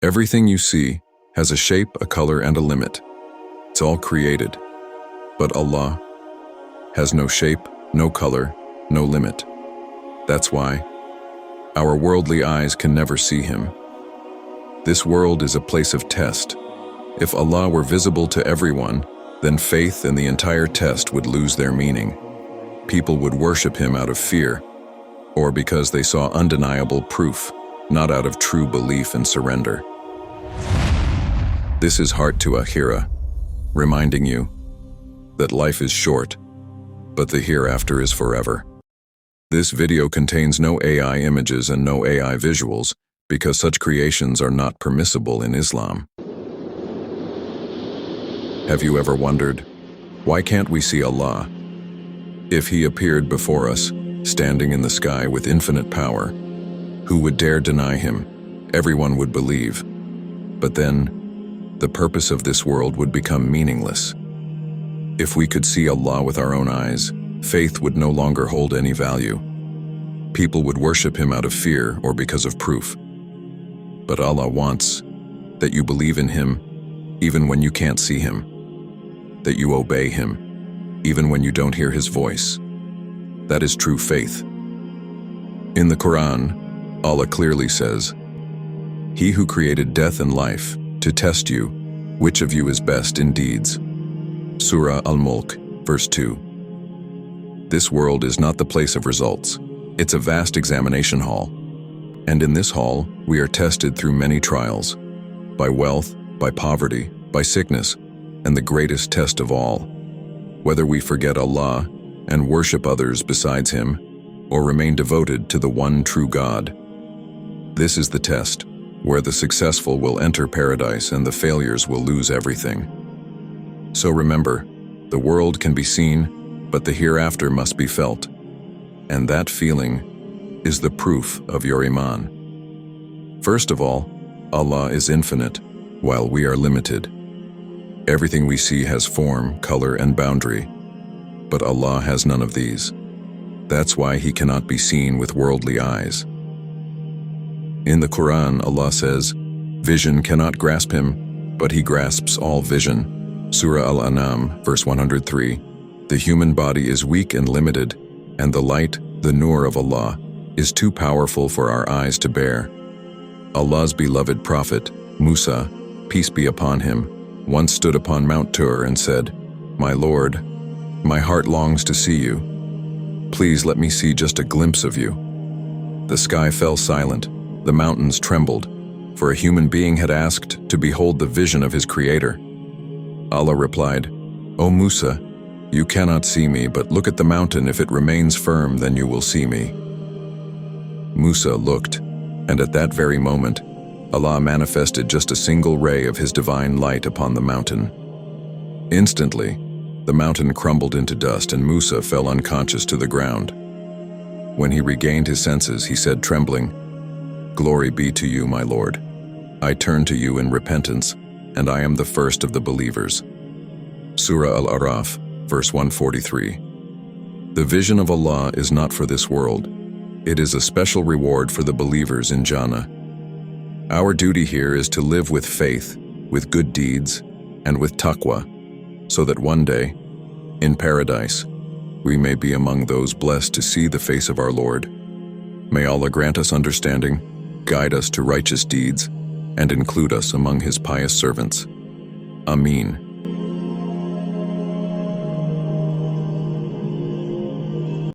Everything you see has a shape, a color, and a limit. It's all created. But Allah has no shape, no color, no limit. That's why our worldly eyes can never see Him. This world is a place of test. If Allah were visible to everyone, then faith and the entire test would lose their meaning. People would worship Him out of fear, or because they saw undeniable proof, not out of true belief and surrender. This is Heart to Akhirah, reminding you that life is short, but the hereafter is forever. This video contains no AI images and no AI visuals, because such creations are not permissible in Islam. Have you ever wondered, why can't we see Allah? If He appeared before us, standing in the sky with infinite power, who would dare deny Him? Everyone would believe. But then, the purpose of this world would become meaningless. If we could see Allah with our own eyes, faith would no longer hold any value. People would worship Him out of fear or because of proof. But Allah wants that you believe in Him even when you can't see Him, that you obey Him even when you don't hear His voice. That is true faith. In the Qur'an, Allah clearly says, "He who created death and life to test you, which of you is best in deeds." Surah Al-Mulk, verse 2. This world is not the place of results. It's a vast examination hall. And in this hall, we are tested through many trials, by wealth, by poverty, by sickness, and the greatest test of all, whether we forget Allah and worship others besides Him, or remain devoted to the one true God. This is the test, where the successful will enter paradise and the failures will lose everything. So remember, the world can be seen, but the hereafter must be felt. And that feeling is the proof of your Iman. First of all, Allah is infinite, while we are limited. Everything we see has form, color, and boundary, but Allah has none of these. That's why He cannot be seen with worldly eyes. In the Qur'an, Allah says, "Vision cannot grasp Him, but He grasps all vision." Surah Al-An'am, verse 103. The human body is weak and limited, and the light, the nur of Allah, is too powerful for our eyes to bear. Allah's beloved prophet, Musa, peace be upon him, once stood upon Mount Tur and said, "My Lord, my heart longs to see you. Please let me see just a glimpse of you." The sky fell silent, the mountains trembled, for a human being had asked to behold the vision of his Creator. Allah replied, "O Musa, you cannot see me, but look at the mountain. If it remains firm, then you will see me." Musa looked, and at that very moment, Allah manifested just a single ray of His divine light upon the mountain. Instantly, the mountain crumbled into dust and Musa fell unconscious to the ground. When he regained his senses, he said, trembling, "Glory be to you, my Lord. I turn to you in repentance, and I am the first of the believers." Surah Al-Araf, verse 143. The vision of Allah is not for this world. It is a special reward for the believers in Jannah. Our duty here is to live with faith, with good deeds, and with taqwa, so that one day, in paradise, we may be among those blessed to see the face of our Lord. May Allah grant us understanding, guide us to righteous deeds, and include us among His pious servants. Ameen.